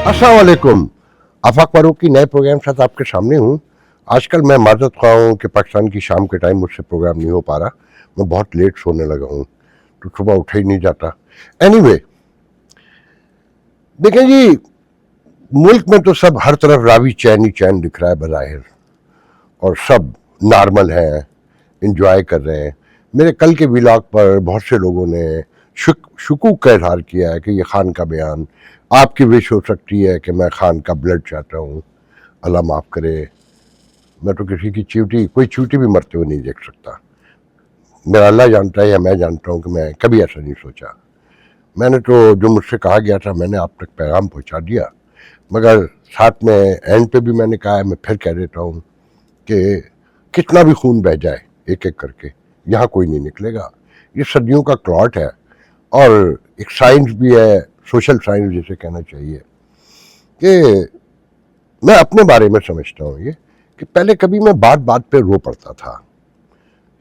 अस्सलाम वालेकुम। आफाक फारूक की नए प्रोग्राम के साथ आपके सामने हूँ। आजकल मैं माजरत ख्वाह हूँ कि पाकिस्तान की शाम के टाइम मुझसे प्रोग्राम नहीं हो पा रहा। मैं बहुत लेट सोने लगा हूँ तो सुबह उठा ही नहीं जाता। एनीवे, देखें जी, मुल्क में तो सब हर तरफ रावी चैन ही चैन दिख रहा है बज़ाहिर, और सब नॉर्मल हैं, इंजॉय कर रहे हैं। मेरे कल के व्लॉग पर बहुत से लोगों ने शुकूक का इजहार किया है कि ये खान का बयान, आपकी विश हो सकती है कि मैं खान का ब्लड चाहता हूँ। अल्लाह माफ़ करे, मैं तो किसी की कोई चीवटी भी मरते हुए नहीं देख सकता। मेरा अल्लाह जानता है या मैं जानता हूँ कि मैं कभी ऐसा नहीं सोचा। मैंने तो जो मुझसे कहा गया था मैंने आप तक पैगाम पहुँचा दिया, मगर साथ में एंड पे भी मैंने कहा है, मैं फिर कह देता हूँ कि कितना भी खून बह जाए एक एक करके, यहाँ कोई नहीं निकलेगा। ये सदियों का क्लॉट है, और एक साइंस भी है, सोशल साइंस जिसे कहना चाहिए, कि मैं अपने बारे में समझता हूँ ये कि पहले कभी मैं बात बात पे रो पड़ता था,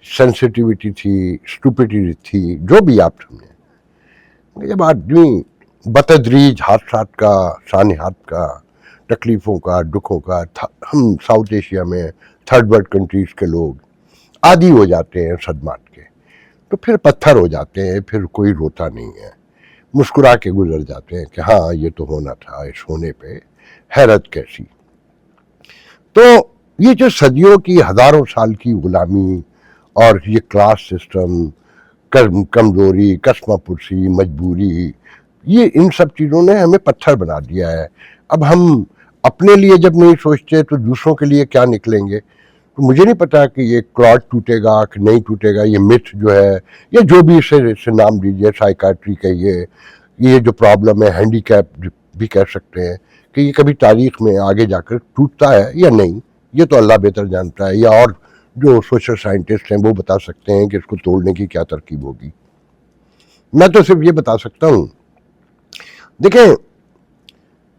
सेंसिटिविटी थी, स्टूपिडिटी थी, जो भी आप समझें। जब आदमी बतदरीज हादसात का, सानिहात का, तकलीफ़ों का, दुखों का, हम साउथ एशिया में थर्ड वर्ल्ड कंट्रीज़ के लोग आदी हो जाते हैं सदमात के, तो फिर पत्थर हो जाते हैं, फिर कोई रोता नहीं है, मुस्कुरा के गुजर जाते हैं कि हाँ ये तो होना था, इस होने पे हैरत कैसी। तो ये जो सदियों की, हज़ारों साल की गुलामी और ये क्लास सिस्टम, कमज़ोरी, कसमापुरसी, मजबूरी, ये इन सब चीज़ों ने हमें पत्थर बना दिया है। अब हम अपने लिए जब नहीं सोचते तो दूसरों के लिए क्या निकलेंगे। तो मुझे नहीं पता कि ये क्लॉट टूटेगा कि नहीं टूटेगा, ये मिथ जो है, या जो भी इसे नाम दीजिए, साइकाट्री कहिए, ये जो प्रॉब्लम है, हैंडीकैप भी कह सकते हैं, कि ये कभी तारीख में आगे जाकर टूटता है या नहीं, ये तो अल्लाह बेहतर जानता है, या और जो सोशल साइंटिस्ट हैं वो बता सकते हैं कि इसको तोड़ने की क्या तरकीब होगी। मैं तो सिर्फ ये बता सकता हूँ, देखें,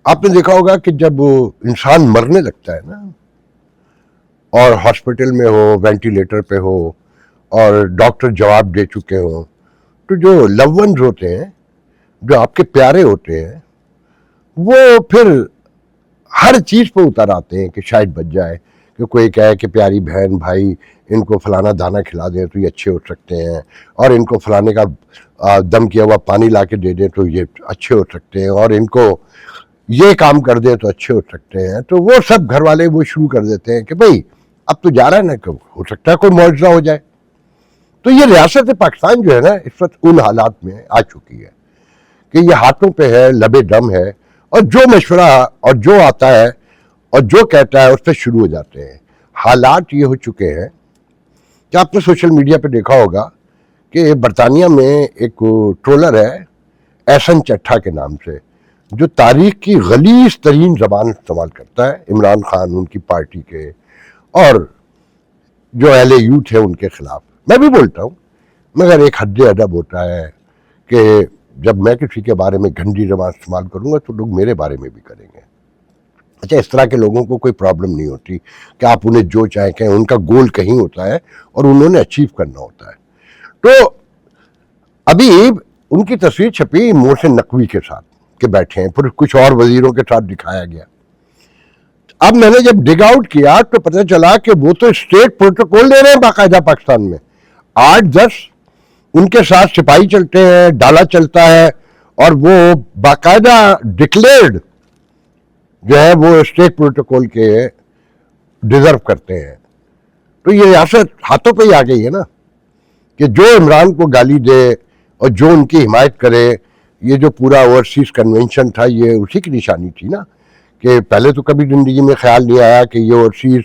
आपने देखा होगा कि जब इंसान मरने लगता है ना, और हॉस्पिटल में हो, वेंटिलेटर पे हो, और डॉक्टर जवाब दे चुके हों, तो जो लव वन्स होते हैं, जो आपके प्यारे होते हैं, वो फिर हर चीज़ पे उतर आते हैं कि शायद बच जाए, कि कोई कहे कि प्यारी बहन भाई इनको फलाना दाना खिला दें तो ये अच्छे हो सकते हैं, और इनको फलाने का दम किया हुआ पानी ला के दे दें तो ये अच्छे हो सकते हैं, और इनको ये काम कर दें तो अच्छे हो सकते हैं। तो वो सब घर वाले वो शुरू कर देते हैं कि भाई अब तो जा रहा है ना, कब हो सकता है कोई मुआवजा हो जाए। तो ये रियासत पाकिस्तान जो है ना, इस वक्त उन हालात में आ चुकी है कि ये हाथों पे है, लबे दम है, और जो मशवरा और जो आता है और जो कहता है उस पर शुरू हो जाते हैं। हालात ये हो चुके हैं कि आपने सोशल मीडिया पे देखा होगा कि बरतानिया में एक ट्रोलर है एहसन चट्टा के नाम से, जो तारीख की गलीज तरीन जबान इस्तेमाल करता है इमरान खान, उनकी पार्टी के, और जो अहले यूथ है उनके खिलाफ। मैं भी बोलता हूँ, मगर एक हद अदब होता है कि जब मैं किसी के बारे में गंदी जबान इस्तेमाल करूँगा तो लोग मेरे बारे में भी करेंगे। अच्छा, इस तरह के लोगों को कोई प्रॉब्लम नहीं होती कि आप उन्हें जो चाहें कहें, उनका गोल कहीं होता है और उन्होंने अचीव करना होता है। तो अभी उनकी तस्वीर छपी मोहसिन नकवी के साथ के बैठे हैं, फिर कुछ और वजीरों के साथ दिखाया गया। अब मैंने जब डिग आउट किया तो पता चला कि वो तो स्टेट प्रोटोकॉल ले रहे हैं बाकायदा पाकिस्तान में। 8-10 उनके साथ सिपाही चलते हैं, डाला चलता है, और वो बाकायदा डिक्लेयर्ड जो है वो स्टेट प्रोटोकॉल के डिजर्व करते हैं। तो ये रियासत हाथों पे ही आ गई है ना, कि जो इमरान को गाली दे और जो उनकी हिमायत करे। ये जो पूरा ओवरसीज कन्वेंशन था, ये उसी की निशानी थी ना, कि पहले तो कभी ज़िंदगी में ख्याल नहीं आया कि ये ओवरसीज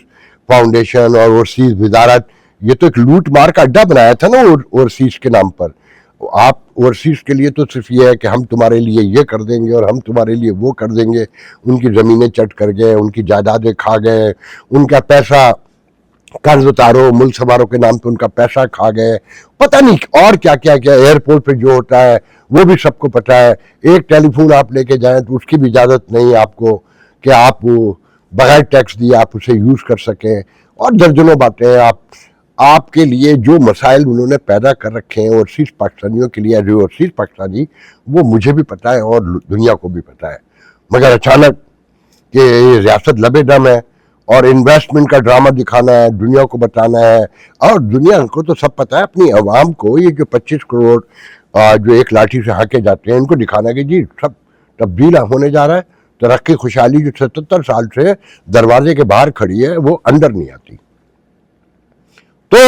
फाउंडेशन और ओवरसीज वजारत, ये तो एक लूट मार का अड्डा बनाया था ना ओवरसीज के नाम पर। आप ओवरसीज के लिए तो सिर्फ ये है कि हम तुम्हारे लिए ये कर देंगे और हम तुम्हारे लिए वो कर देंगे। उनकी ज़मीनें चट कर गए, उनकी जायदादें खा गए, उनका पैसा कर्ज उतारो, मुल्क संवारो के नाम पे उनका पैसा खा गए, पता नहीं और क्या क्या क्या। एयरपोर्ट पे जो होता है वो भी सबको पता है। एक टेलीफोन आप लेके जाएं तो उसकी भी इजाज़त नहीं आपको कि आप वो बगैर टैक्स दिए आप उसे यूज़ कर सकें, और दर्जनों बातें। आपके लिए जो मसाइल उन्होंने पैदा कर रखे हैं ओवरसीज पाकिस्तानियों के लिए, जो ओवरसीज पाकिस्तानी, वो मुझे भी पता है और दुनिया को भी पता है। मगर अचानक कि ये रियासत लबे दम है और इन्वेस्टमेंट का ड्रामा दिखाना है, दुनिया को बताना है। और दुनिया को तो सब पता है, अपनी आवाम को ये जो 25 करोड़ जो एक लाठी से हाके जाते हैं, इनको दिखाना कि जी सब तब्दील होने जा रहा है। तरक्की खुशहाली जो 77 साल से दरवाजे के बाहर खड़ी है, वो अंदर नहीं आती, तो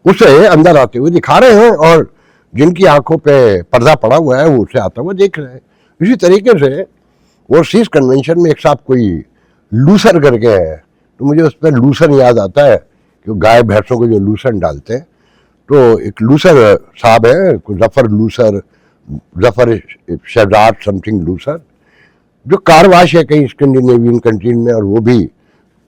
उसे अंदर आते हुए दिखा रहे हैं, और जिनकी आंखों पे पर्दा पड़ा हुआ है वो उसे आता हुआ देख रहे हैं। इसी तरीके से ओवरसीज कन्वेंशन में एक साहब कोई लूसर करके है, तो मुझे उस पर लूसन याद आता है कि गाय भैंसों को जो लूसन डालते हैं, तो एक लूसर साहब है, जफर शहजाद समथिंग लूसर, जो कारवाश है कहीं स्कैंडिनेवियन कंट्री में, और वो भी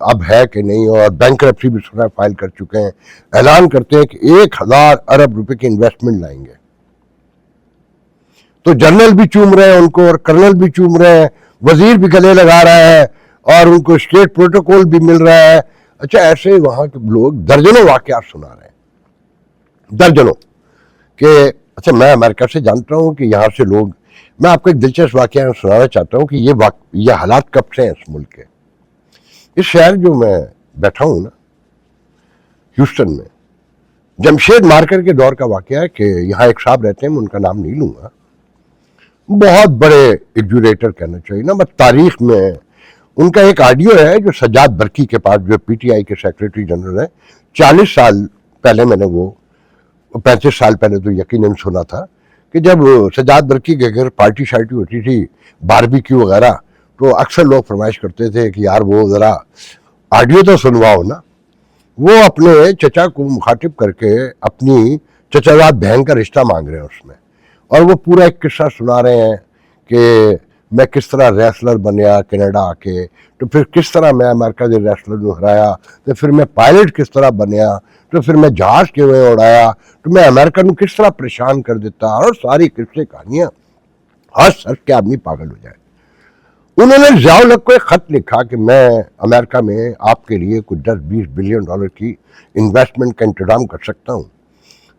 अब है कि नहीं, और बैंकरप्सी भी सुना फाइल कर चुके हैं, ऐलान करते हैं कि 1000 अरब रुपए की इन्वेस्टमेंट लाएंगे। तो जनरल भी चूम रहे हैं उनको, और कर्नल भी चूम रहे हैं, वजीर भी गले लगा रहा है, और उनको स्टेट प्रोटोकॉल भी मिल रहा है। अच्छा, ऐसे वहां के लोग दर्जनों वाकयात सुना रहे हैं, दर्जनों के। अच्छा, मैं अमेरिका से जानता हूं कि यहाँ से लोग, मैं आपको एक दिलचस्प वाकया सुनाना चाहता हूं कि ये हालात कब से हैं इस मुल्क के। इस शहर जो मैं बैठा हूं ना, ह्यूस्टन में, जमशेद मार्कर के दौर का वाकया है कि यहाँ एक साहब रहते हैं, मैं उनका नाम नहीं लूंगा, बहुत बड़े एजुकेटर कहना चाहिए ना, बस तारीख में उनका एक ऑडियो है जो सज्जाद बरकी के पास, जो पीटीआई के सेक्रेटरी जनरल है, 40 साल पहले मैंने वो 35 साल पहले तो यकीनन सुना था कि जब सज्जाद बरकी के घर पार्टी शार्टी होती थी, बारबेक्यू वगैरह, तो अक्सर लोग फरमाइश करते थे कि यार वो ज़रा ऑडियो तो सुनवाओ ना। वो अपने चचा को मुखातिब करके अपनी चचाजाद बहन का रिश्ता मांग रहे हैं उसमें, और वो पूरा एक किस्सा सुना रहे हैं कि मैं किस तरह रेसलर बनया कनाडा आके, तो फिर किस तरह मैं अमेरिका के रेसलर को हराया, तो फिर मैं पायलट किस तरह बनया, तो फिर मैं जहाज के हुए उड़ाया, तो मैं अमेरिका को किस तरह परेशान कर देता, और सारी किस्से कहानियां हंस हंस के आदमी पागल हो जाए। उन्होंने ज़ियाउल हक को एक खत लिखा कि मैं अमेरिका में आपके लिए कुछ 10-20 बिलियन डॉलर की इन्वेस्टमेंट का इंतजाम कर सकता हूँ।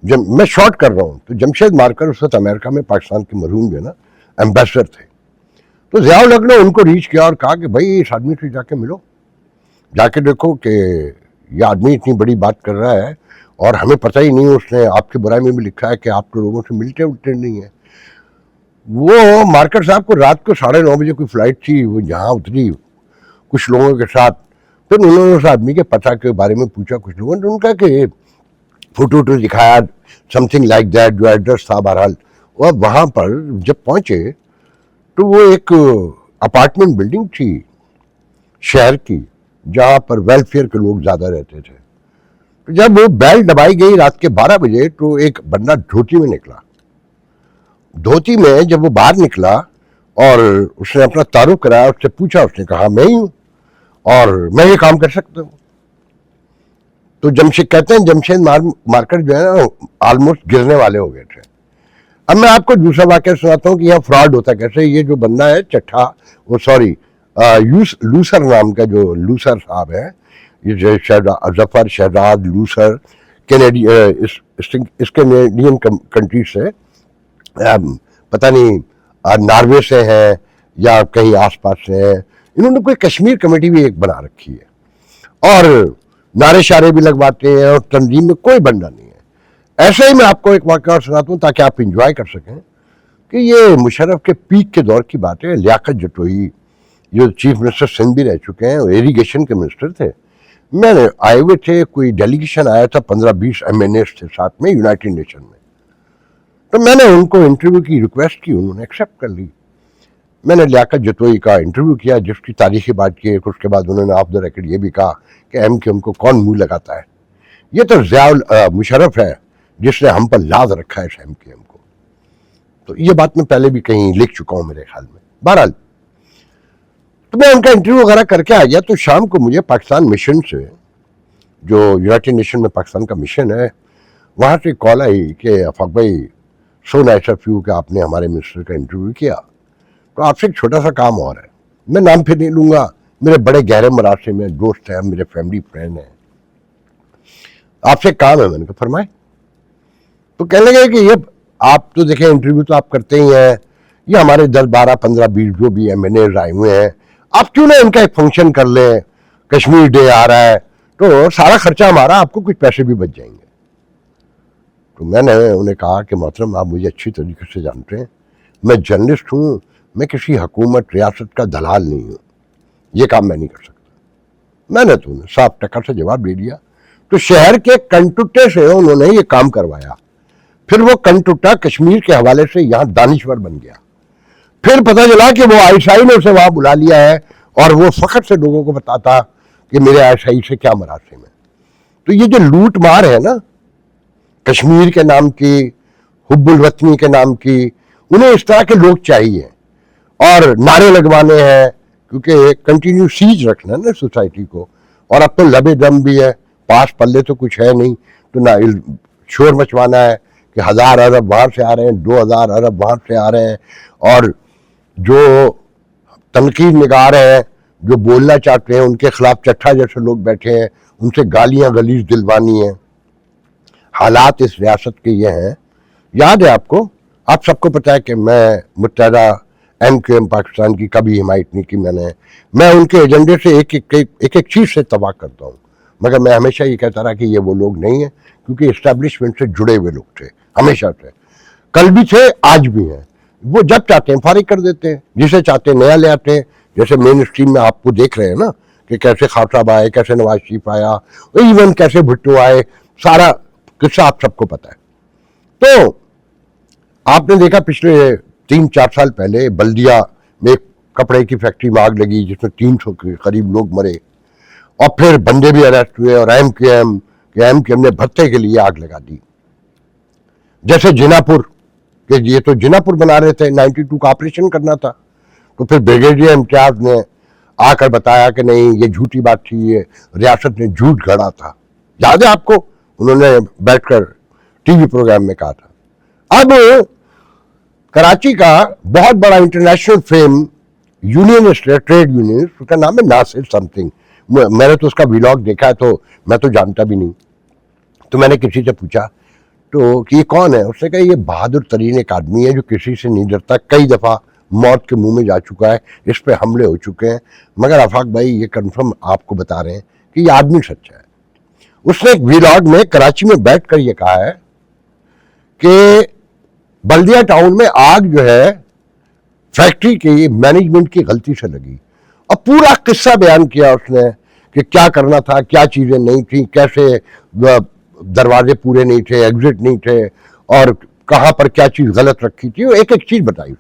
जब मैं शॉर्ट कर रहा हूँ, तो जमशेद मार्कर उस वक्त अमेरिका में पाकिस्तान के मरहूम जो है ना एम्बेसडर थे, तो ज़ियाउल हक ने उनको रीच किया और कहा कि भाई इस आदमी से जाके मिलो, जाके देखो कि ये आदमी इतनी बड़ी बात कर रहा है और हमें पता ही नहीं, उसने आपके बुराई में भी लिखा है कि आप तो लोगों से मिलते उठते नहीं है। वो मार्कर साहब को रात को 9:30 बजे कोई फ्लाइट थी, वो यहाँ उतरी कुछ लोगों के साथ, फिर उन्होंने उस आदमी के पता के बारे में पूछा कुछ लोगों ने, उनका कि फोटो दिखाया, समथिंग लाइक दैट, जो एड्रेस था बहरहाल। और वहाँ पर जब पहुँचे तो वो एक अपार्टमेंट बिल्डिंग थी शहर की, जहाँ पर वेलफेयर के लोग ज़्यादा रहते थे। तो जब वो बेल दबाई गई रात के 12 बजे, तो एक बंदा धोती में निकला। धोती में जब वो बाहर निकला और उसने अपना तारुफ कराया, उससे पूछा, उसने कहा मैं ही हूँ और मैं ये काम कर सकता हूँ। तो जमशेद कहते हैं जमशेद मार्कर जो है ना ऑलमोस्ट गिरने वाले हो गए थे। अब मैं आपको दूसरा वाक्य सुनाता हूँ कि यह फ्रॉड होता कैसे। ये जो बंदा है चट्ठा, वो सॉरी लूसर नाम का जो लूसर साहब है, ये जफर शहजाद लूसर इस कैनेडियन कंट्री से, पता नहीं नॉर्वे से है या कहीं आसपास से है। इन्होंने कोई कश्मीर कमेटी भी एक बना रखी है और नारे शारे भी लगवाते हैं और तंजीम में कोई बंदा नहीं है। ऐसे ही मैं आपको एक वाक़या सुनाता हूँ ताकि आप इंजॉय कर सकें कि ये मुशर्रफ के पीक के दौर की बात है। लियाकत जटोई जो चीफ मिनिस्टर सिंध भी रह चुके हैं, इरीगेशन के मिनिस्टर थे, मैंने आए हुए थे, कोई डेलीगेशन आया था, 15-20 MNAs थे साथ में यूनाइटेड नेशन में। तो मैंने उनको इंटरव्यू की रिक्वेस्ट की, उन्होंने एक्सेप्ट कर ली। मैंने लियाकत जतोई का इंटरव्यू किया, जिसकी तारीखी बात की। उसके बाद उन्होंने ऑफ द रिकॉर्ड ये भी कहा कि MQM को कौन मुंह लगाता है, ये तो ज़ियाउल मुशर्रफ है जिसने हम पर लाद रखा है इस MQM को। तो ये बात मैं पहले भी कहीं लिख चुका हूँ मेरे ख्याल में। बहरहाल तो मैं उनका इंटरव्यू वगैरह करके आ गया। तो शाम को मुझे पाकिस्तान मिशन से, जो यूनाइटेड नेशन में पाकिस्तान का मिशन है, वहाँ से कॉल आई कि अफाक भाई सो नाइस ऑफ यू कि आपने हमारे मिनिस्टर का इंटरव्यू किया, तो आपसे एक छोटा सा काम और है। मैं नाम फिर नहीं लूँगा, मेरे बड़े गहरे मरासे में दोस्त हैं, मेरे फैमिली फ्रेंड हैं, आपसे काम है। मैंने कहा फरमाए। तो कहने लगे कि ये आप तो देखें इंटरव्यू तो आप करते ही हैं, یہ ہمارے 10 12 15 20 جو بھی ایم این اے آئے ہوئے ہیں، آپ کیوں نہ ان کا ایک فنکشن کر لیں، کشمیر ڈے آ رہا ہے تو سارا خرچہ ہمارا، آپ کو کچھ پیسے بھی بچ جائیں گے۔ تو میں نے انہیں کہا کہ محترم آپ مجھے اچھی طریقے سے جانتے ہیں، میں جرنلسٹ ہوں، میں کسی حکومت ریاست کا دلال نہیں ہوں، یہ کام میں نہیں کر سکتا۔ میں نے تو انہیں صاف ٹکر سے جواب دے دیا۔ تو شہر کے کنٹوٹے سے انہوں نے یہ کام کروایا، پھر وہ کنٹوٹا کشمیر کے حوالے سے یہاں دانشور بن گیا، پھر پتہ چلا کہ وہ آئی نے اسے وہاں بلا لیا ہے اور وہ فخر سے لوگوں کو بتاتا کہ میرے آئی سے کیا مراسم ہے۔ تو یہ جو لوٹ مار ہے نا کشمیر کے نام کی، حب الوطنی کے نام کی، انہیں اس طرح کے لوگ چاہیے اور نعرے لگوانے ہیں، کیونکہ کنٹینیو سیج رکھنا ہے نا سوسائٹی کو، اور اب تو لبے دم بھی ہے، پاس پلے تو کچھ ہے نہیں، تو نہ شور مچوانا ہے کہ 1000 ارب وہاں سے آ رہے ہیں، 2000 ارب وہاں سے آ رہے ہیں، اور جو تنقید نگار ہیں جو بولنا چاہتے ہیں ان کے خلاف چٹھا جیسے لوگ بیٹھے ہیں، ان سے گالیاں گلیز دلوانی ہیں۔ حالات اس ریاست کے یہ ہیں، یاد ہے آپ سب کو پتہ ہے کہ میں متحدہ ایم کیو ایم پاکستان کی کبھی حمایت نہیں کی، میں ان کے ایجنڈے سے ایک چیز سے تباہ کرتا ہوں، مگر میں ہمیشہ یہ کہتا رہا کہ یہ وہ لوگ نہیں ہیں، کیونکہ اسٹیبلشمنٹ سے جڑے ہوئے لوگ تھے، ہمیشہ سے، کل بھی تھے آج بھی ہیں، وہ جب چاہتے ہیں فارغ کر دیتے ہیں، جسے چاہتے ہیں نیا لے آتے ہیں، جیسے مین اسٹریم میں آپ کو دیکھ رہے ہیں نا کہ کیسے خان صاحب آئے، کیسے نواز شریف آیا، ایون کیسے بھٹو آئے، سارا قصہ آپ سب کو پتہ ہے۔ تو آپ نے دیکھا پچھلے 3-4 سال پہلے بلدیا میں ایک کپڑے کی فیکٹری میں آگ لگی جس میں 300 کے قریب لوگ مرے، اور پھر بندے بھی اریسٹ ہوئے، اور ایم کیو ایم نے بھتے کے لیے آگ لگا دی۔ جیسے جنا پور، کہ یہ تو جنا پور بنا رہے تھے، 92 کا آپریشن کرنا تھا، تو پھر بریگیڈیئر امتیاز نے آ کر بتایا کہ نہیں یہ جھوٹی بات تھی، یہ ریاست نے جھوٹ گھڑا تھا، یاد ہے آپ کو؟ انہوں نے بیٹھ کر ٹی وی پروگرام میں کہا تھا۔ اب کراچی کا بہت بڑا انٹرنیشنل فیم یونینسٹ ہے، ٹریڈ یونینسٹ، اس کا نام ہے ناصر سم تھنگ، میں نے تو اس کا ویلاگ دیکھا ہے، تو میں تو جانتا بھی نہیں، تو میں نے کسی سے پوچھا تو کہ یہ کون ہے، اس نے کہا یہ بہادر ترین ایک آدمی ہے جو کسی سے نہیں ڈرتا، کئی دفعہ موت کے منہ میں جا چکا ہے، اس پہ حملے ہو چکے ہیں، مگر آفاق بھائی یہ کنفرم آپ کو بتا رہے ہیں کہ یہ آدمی سچا ہے۔ اس نے ایک ویلاگ میں کراچی میں بیٹھ کر یہ کہا ہے کہ بلدیا ٹاؤن میں آگ جو ہے فیکٹری کی مینجمنٹ کی غلطی سے لگی، اور پورا قصہ بیان کیا اس نے کہ کیا کرنا تھا، کیا چیزیں نہیں تھیں، کیسے دروازے پورے نہیں تھے، ایگزٹ نہیں تھے، اور کہاں پر کیا چیز غلط رکھی تھی، وہ ایک چیز بتائی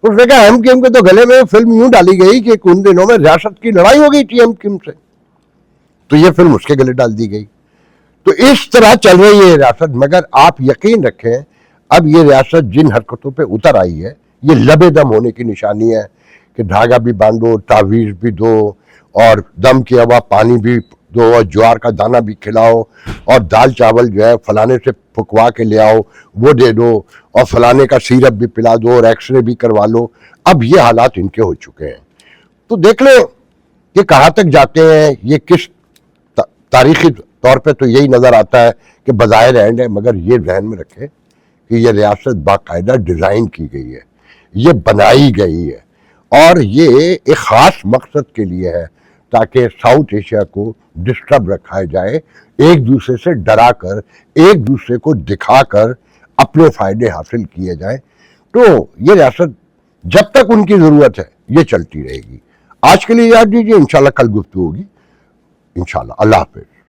اس نے کہا ایم کیو ایم کے تو گلے میں فلم یوں ڈالی گئی کہ ان دنوں میں ریاست کی لڑائی ہو گئی تھی ایم کیو ایم سے، تو یہ فلم اس کے گلے ڈال دی گئی۔ تو اس طرح چل رہی ہے ریاست، مگر آپ یقین رکھیں اب یہ ریاست جن حرکتوں پہ اتر آئی ہے یہ لبے دم ہونے کی نشانی ہے کہ دھاگا بھی باندھو، تعویذ بھی دو، اور دم کی ہوا پانی بھی دو، اور جوار کا دانہ بھی کھلاؤ، اور دال چاول جو ہے فلانے سے پھکوا کے لے آؤ وہ دے دو، اور فلانے کا سیرپ بھی پلا دو، اور ایکس رے بھی کروا لو۔ اب یہ حالات ان کے ہو چکے ہیں، تو دیکھ لیں کہ کہاں تک جاتے ہیں یہ، کس تاریخی طور پہ تو یہی نظر آتا ہے کہ بظاہر اینڈ ہے، مگر یہ ذہن میں رکھیں کہ یہ ریاست باقاعدہ ڈیزائن کی گئی ہے، یہ بنائی گئی ہے، اور یہ ایک خاص مقصد کے لیے ہے تاکہ ساؤتھ ایشیا کو ڈسٹرب رکھا جائے، ایک دوسرے سے ڈرا کر، ایک دوسرے کو دکھا کر اپنے فائدے حاصل کیے جائیں۔ تو یہ ریاست جب تک ان کی ضرورت ہے یہ چلتی رہے گی۔ آج کے لیے یاد دیجیے، انشاءاللہ کل گفتگو ہوگی، انشاءاللہ۔ اللہ حافظ۔